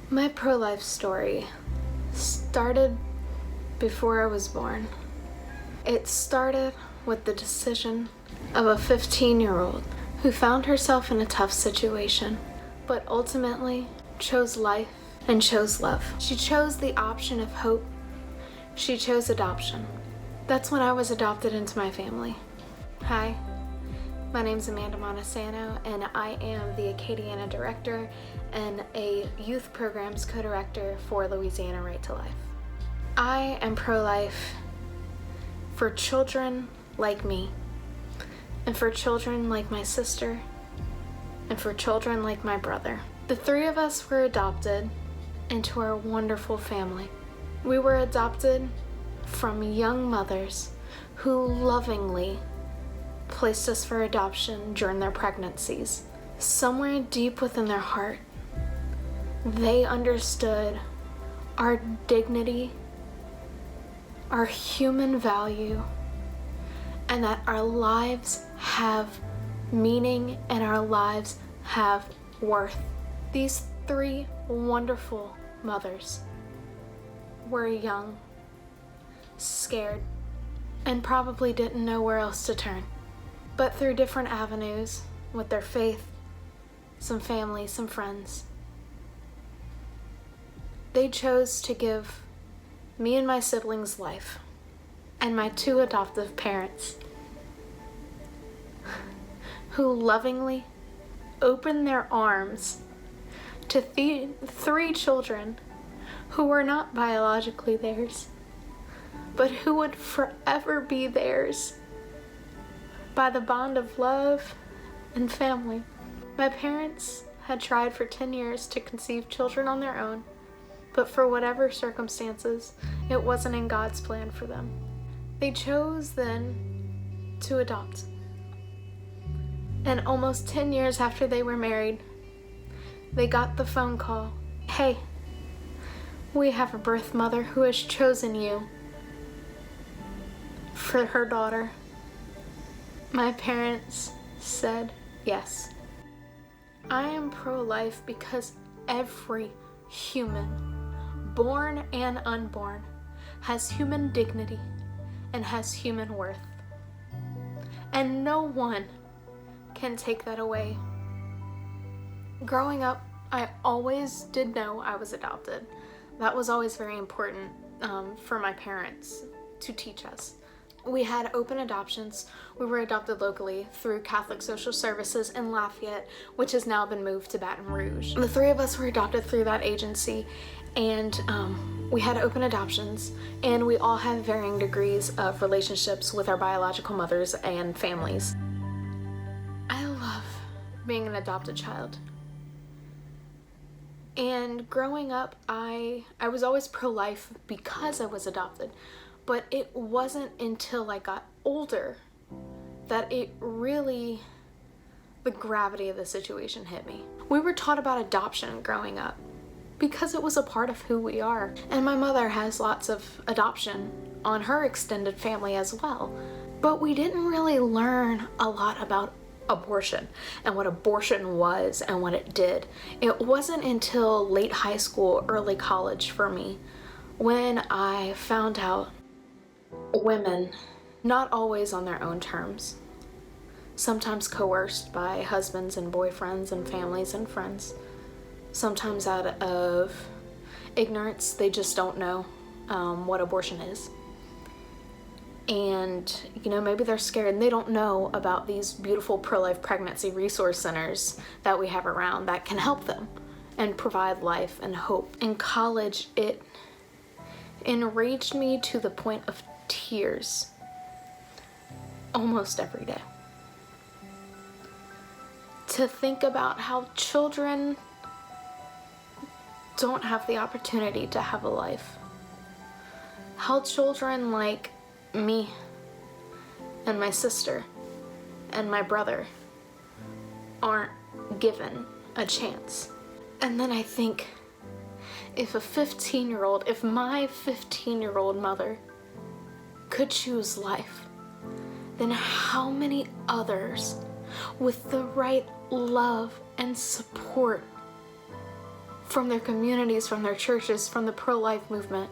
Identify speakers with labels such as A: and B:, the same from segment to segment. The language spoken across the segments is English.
A: My pro-life story started before I was born. It started with the decision of a 15-year-old who found herself in a tough situation, but ultimately chose life and chose love. She chose the option of hope. She chose adoption. That's when I was adopted into my family. Hi, my name's Amanda Montesano, and I am the Acadiana Director and a Youth Programs Co-Director for Louisiana Right to Life. I am pro-life for children like me, and for children like my sister, and for children like my brother. The three of us were adopted into our wonderful family. We were adopted from young mothers who lovingly placed us for adoption during their pregnancies. Somewhere deep within their heart, they understood our dignity, our human value, and that our lives have meaning and our lives have worth. These three wonderful mothers were young, scared, and probably didn't know where else to turn. But through different avenues, with their faith, some family, some friends, they chose to give me and my siblings life, and my two adoptive parents, who lovingly opened their arms to three children who were not biologically theirs, but who would forever be theirs by the bond of love and family. My parents had tried for 10 years to conceive children on their own, but for whatever circumstances, it wasn't in God's plan for them. They chose then to adopt. And almost 10 years after they were married, they got the phone call, "Hey, we have a birth mother who has chosen you for her daughter." My parents said yes. I am pro-life because every human, born and unborn, has human dignity and has human worth. And no one can take that away. Growing up, I always did know I was adopted. That was always very important for my parents to teach us. We had open adoptions. We were adopted locally through Catholic Social Services in Lafayette, which has now been moved to Baton Rouge. The three of us were adopted through that agency, and we had open adoptions, and we all have varying degrees of relationships with our biological mothers and families. I love being an adopted child. And growing up, I was always pro-life because I was adopted. But it wasn't until I got older that the gravity of the situation hit me. We were taught about adoption growing up because it was a part of who we are. And my mother has lots of adoption on her extended family as well. But we didn't really learn a lot about abortion and what abortion was and what it did. It wasn't until late high school, early college for me, when I found out women, not always on their own terms, sometimes coerced by husbands and boyfriends and families and friends, sometimes out of ignorance, they just don't know what abortion is. And, maybe they're scared and they don't know about these beautiful pro-life pregnancy resource centers that we have around that can help them and provide life and hope. In college, it enraged me to the point of tears almost every day to think about how children don't have the opportunity to have a life, how children like me and my sister and my brother aren't given a chance. And then I think, if my 15-year-old mother could choose life, then how many others with the right love and support from their communities, from their churches, from the pro-life movement,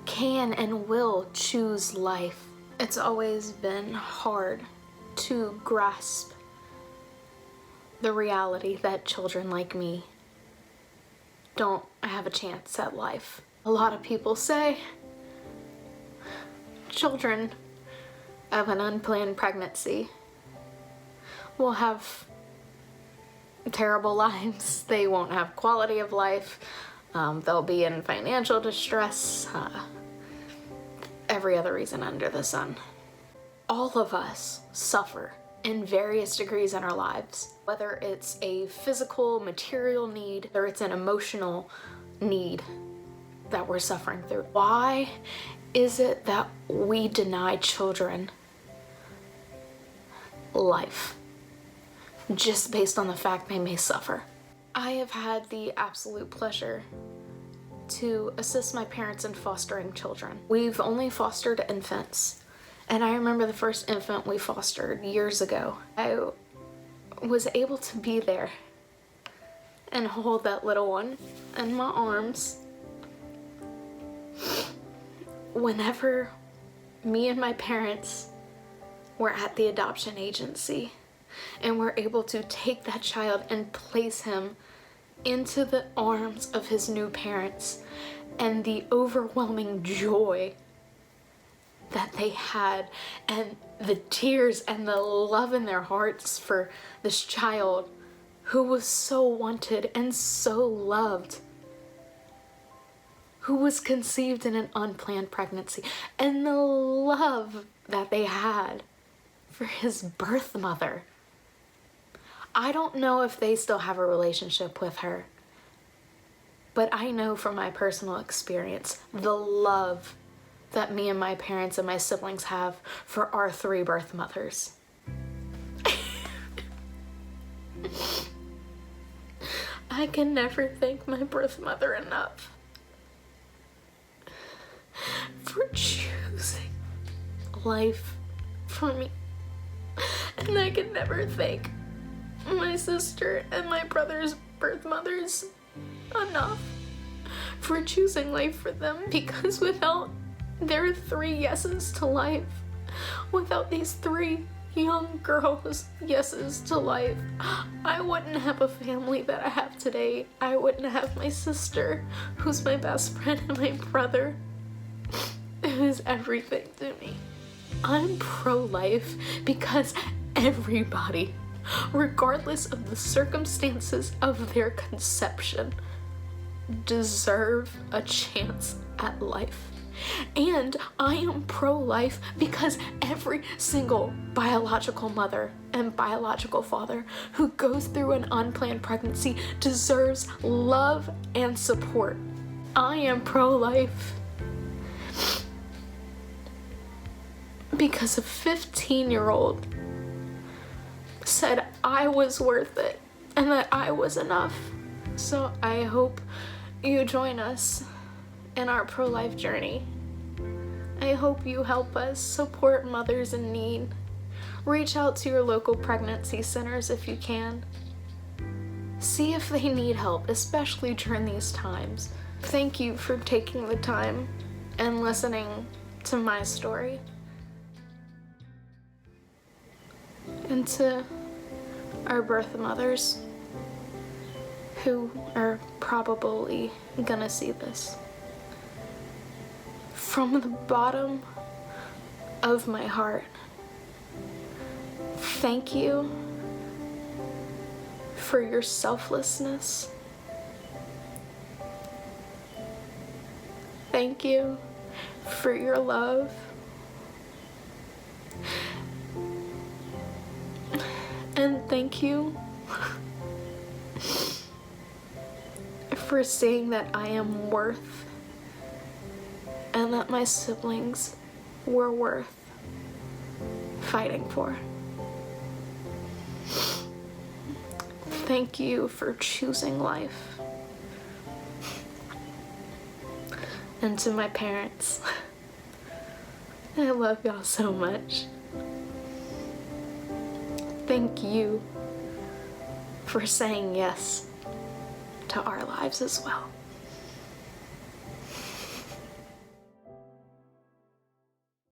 A: can and will choose life. It's always been hard to grasp the reality that children like me don't have a chance at life. A lot of people say children of an unplanned pregnancy will have terrible lives. They won't have quality of life. They'll be in financial distress. Every other reason under the sun. All of us suffer in various degrees in our lives, whether it's a physical, material need, or it's an emotional need that we're suffering through. Why is it that we deny children life just based on the fact they may suffer? I have had the absolute pleasure to assist my parents in fostering children. We've only fostered infants, and I remember the first infant we fostered years ago. I was able to be there and hold that little one in my arms whenever me and my parents were at the adoption agency and were able to take that child and place him into the arms of his new parents, and the overwhelming joy that they had, and the tears and the love in their hearts for this child who was so wanted and so loved, who was conceived in an unplanned pregnancy, and the love that they had for his birth mother. I don't know if they still have a relationship with her, but I know from my personal experience the love that me and my parents and my siblings have for our 3 birth mothers. I can never thank my birth mother enough for choosing life for me. And I can never thank my sister and my brother's birth mothers enough for choosing life for them, because without their 3 yeses to life, without these 3 young girls' yeses to life, I wouldn't have a family that I have today. I wouldn't have my sister, who's my best friend, and my brother, who's everything to me. I'm pro-life because everybody, regardless of the circumstances of their conception, deserve a chance at life. And I am pro-life because every single biological mother and biological father who goes through an unplanned pregnancy deserves love and support. I am pro-life because a 15-year-old said I was worth it and that I was enough. So I hope you join us in our pro-life journey. I hope you help us support mothers in need. Reach out to your local pregnancy centers if you can. See if they need help, especially during these times. Thank you for taking the time and listening to my story. And to our birth mothers who are probably gonna see this. From the bottom of my heart, thank you for your selflessness. Thank you for your love. And thank you for saying that I am worth and that my siblings were worth fighting for. Thank you for choosing life. And to my parents, I love y'all so much. Thank you for saying yes to our lives as well.